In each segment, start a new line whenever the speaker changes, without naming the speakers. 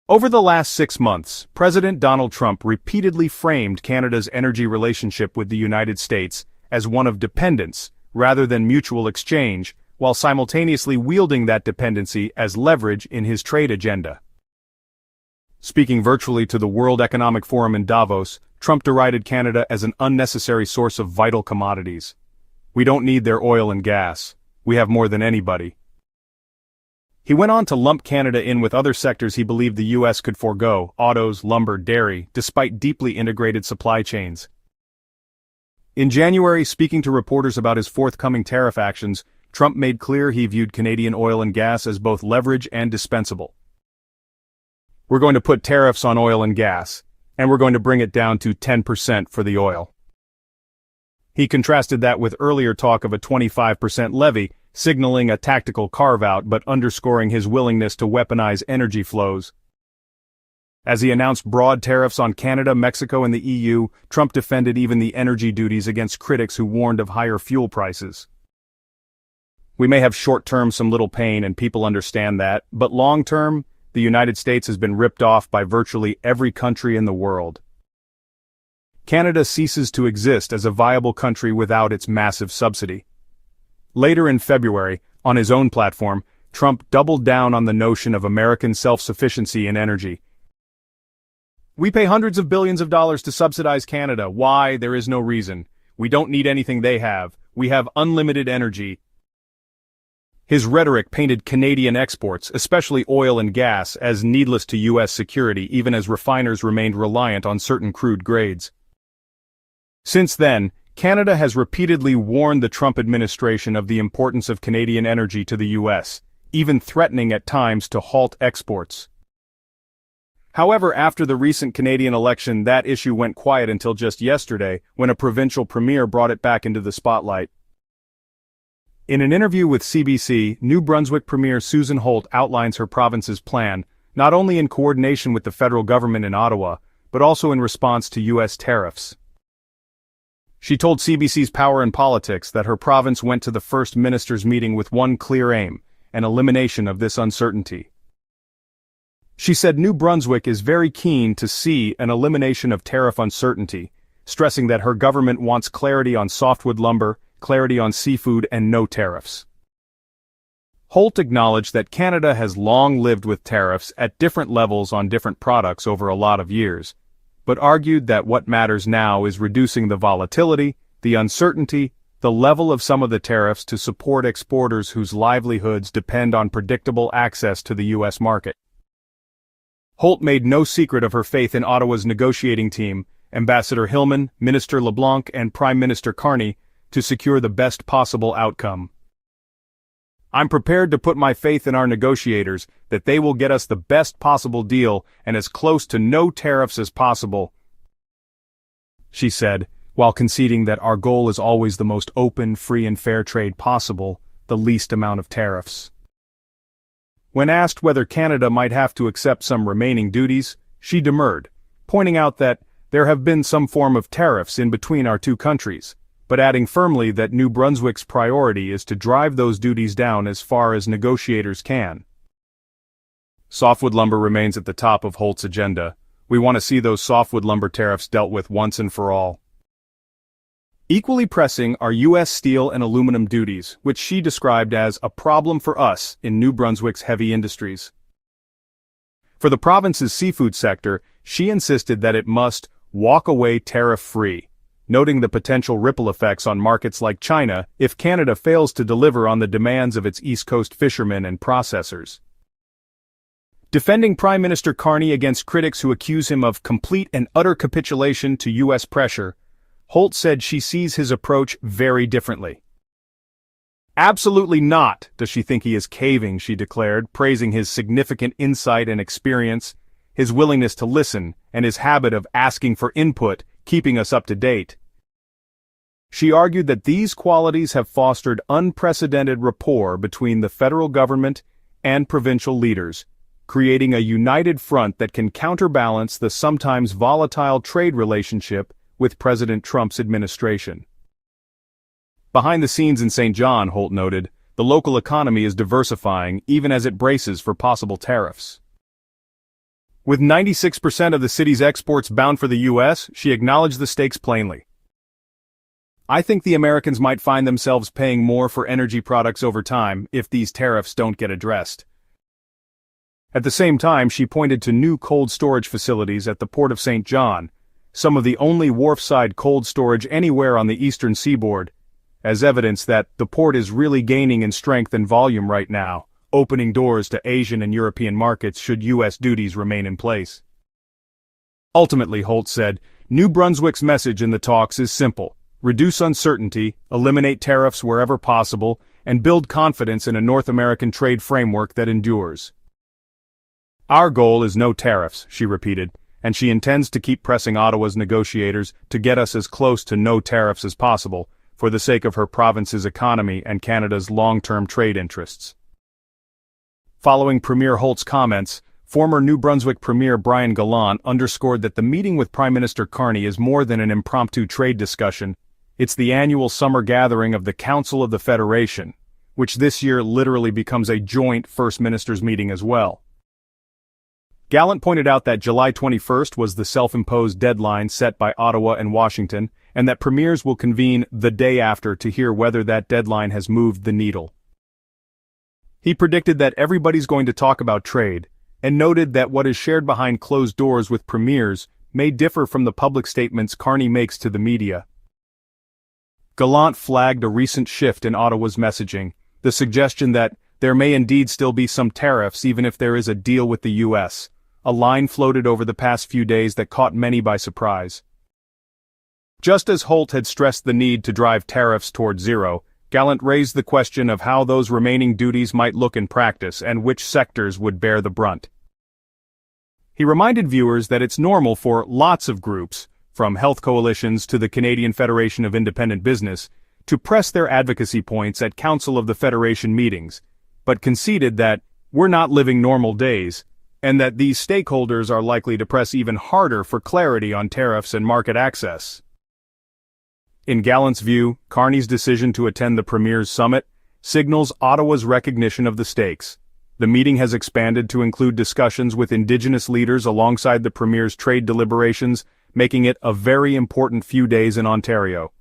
Over the last 6 months, President Donald Trump repeatedly framed Canada's energy relationship with the United States as one of dependence, rather than mutual exchange, while simultaneously wielding that dependency as leverage in his trade agenda. Speaking virtually to the World Economic Forum in Davos, Trump derided Canada as an unnecessary source of vital commodities. "We don't need their oil and gas. We have more than anybody." He went on to lump Canada in with other sectors he believed the U.S. could forego: autos, lumber, dairy, despite deeply integrated supply chains. In January, speaking to reporters about his forthcoming tariff actions, Trump made clear he viewed Canadian oil and gas as both leverage and dispensable. "We're going to put tariffs on oil and gas, and we're going to bring it down to 10% for the oil." He contrasted that with earlier talk of a 25% levy, signaling a tactical carve-out but underscoring his willingness to weaponize energy flows. As he announced broad tariffs on Canada, Mexico, and the EU, Trump defended even the energy duties against critics who warned of higher fuel prices. "We may have short-term some little pain, and people understand that, but long-term, the United States has been ripped off by virtually every country in the world. Canada ceases to exist as a viable country without its massive subsidy." Later in February, on his own platform, Trump doubled down on the notion of American self-sufficiency in energy. "We pay hundreds of billions of dollars to subsidize Canada. Why? There is no reason. We don't need anything they have. We have unlimited energy." His rhetoric painted Canadian exports, especially oil and gas, as needless to U.S. security, even as refiners remained reliant on certain crude grades. Since then, Canada has repeatedly warned the Trump administration of the importance of Canadian energy to the U.S., even threatening at times to halt exports. However, after the recent Canadian election, that issue went quiet until just yesterday, when a provincial premier brought it back into the spotlight. In an interview with CBC, New Brunswick Premier Susan Holt outlines her province's plan, not only in coordination with the federal government in Ottawa, but also in response to U.S. tariffs. She told CBC's Power and Politics that her province went to the First Minister's meeting with one clear aim: an elimination of this uncertainty. She said New Brunswick is very keen to see an elimination of tariff uncertainty, stressing that her government wants clarity on softwood lumber, clarity on seafood, and no tariffs. Holt acknowledged that Canada has long lived with tariffs at different levels on different products over a lot of years, but argued that what matters now is reducing the volatility, the uncertainty, the level of some of the tariffs to support exporters whose livelihoods depend on predictable access to the U.S. market. Holt made no secret of her faith in Ottawa's negotiating team, Ambassador Hillman, Minister LeBlanc, and Prime Minister Carney, to secure the best possible outcome. "I'm prepared to put my faith in our negotiators, that they will get us the best possible deal and as close to no tariffs as possible," she said, while conceding that our goal is always the most open, free and fair trade possible, the least amount of tariffs. When asked whether Canada might have to accept some remaining duties, she demurred, pointing out that there have been some form of tariffs in between our two countries, but adding firmly that New Brunswick's priority is to drive those duties down as far as negotiators can. Softwood lumber remains at the top of Holt's agenda. "We want to see those softwood lumber tariffs dealt with once and for all." Equally pressing are U.S. steel and aluminum duties, which she described as a problem for us in New Brunswick's heavy industries. For the province's seafood sector, she insisted that it must walk away tariff-free, noting the potential ripple effects on markets like China if Canada fails to deliver on the demands of its East Coast fishermen and processors. Defending Prime Minister Carney against critics who accuse him of complete and utter capitulation to U.S. pressure, Holt said she sees his approach very differently. "Absolutely not does she think he is caving," she declared, praising his significant insight and experience, his willingness to listen, and his habit of asking for input, keeping us up to date. She argued that these qualities have fostered unprecedented rapport between the federal government and provincial leaders, creating a united front that can counterbalance the sometimes volatile trade relationship with President Trump's administration. Behind the scenes in St. John, Holt noted, the local economy is diversifying even as it braces for possible tariffs. With 96% of the city's exports bound for the US, she acknowledged the stakes plainly. I think the Americans might find themselves paying more for energy products over time if these tariffs don't get addressed. At the same time, she pointed to new cold storage facilities at the Port of St. John, some of the only wharfside cold storage anywhere on the eastern seaboard, as evidence that the port is really gaining in strength and volume right now, opening doors to Asian and European markets should U.S. duties remain in place. Ultimately, Holt said, New Brunswick's message in the talks is simple: reduce uncertainty, eliminate tariffs wherever possible, and build confidence in a North American trade framework that endures. Our goal is no tariffs, she repeated, and she intends to keep pressing Ottawa's negotiators to get us as close to no tariffs as possible, for the sake of her province's economy and Canada's long-term trade interests. Following Premier Holt's comments, former New Brunswick Premier Brian Gallant underscored that the meeting with Prime Minister Carney is more than an impromptu trade discussion. It's the annual summer gathering of the Council of the Federation, which this year literally becomes a joint First Ministers meeting as well. Gallant pointed out that July 21st was the self-imposed deadline set by Ottawa and Washington, and that premiers will convene the day after to hear whether that deadline has moved the needle. He predicted that everybody's going to talk about trade, and noted that what is shared behind closed doors with premiers may differ from the public statements Carney makes to the media. Gallant flagged a recent shift in Ottawa's messaging, the suggestion that there may indeed still be some tariffs even if there is a deal with the U.S., a line floated over the past few days that caught many by surprise. Just as Holt had stressed the need to drive tariffs toward zero, Gallant raised the question of how those remaining duties might look in practice and which sectors would bear the brunt. He reminded viewers that it's normal for lots of groups, from health coalitions to the Canadian Federation of Independent Business, to press their advocacy points at Council of the Federation meetings, but conceded that we're not living normal days, and that these stakeholders are likely to press even harder for clarity on tariffs and market access. In Gallant's view, Carney's decision to attend the Premier's Summit signals Ottawa's recognition of the stakes. The meeting has expanded to include discussions with Indigenous leaders alongside the Premier's trade deliberations, making it a very important few days in Ontario.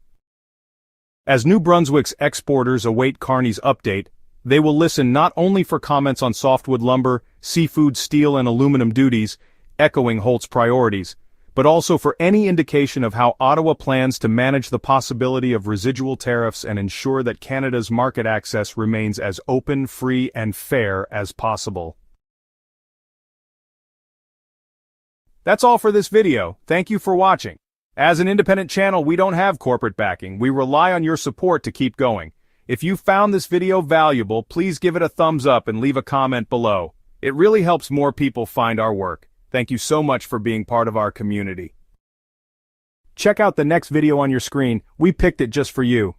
As New Brunswick's exporters await Carney's update, they will listen not only for comments on softwood lumber, seafood, steel and aluminum duties, echoing Holt's priorities, but also for any indication of how Ottawa plans to manage the possibility of residual tariffs and ensure that Canada's market access remains as open, free and fair as possible. That's all for this video. Thank you for watching. As an independent channel, we don't have corporate backing. We rely on your support to keep going. If you found this video valuable, please give it a thumbs up and leave a comment below. It really helps more people find our work. Thank you so much for being part of our community. Check out the next video on your screen. We picked it just for you.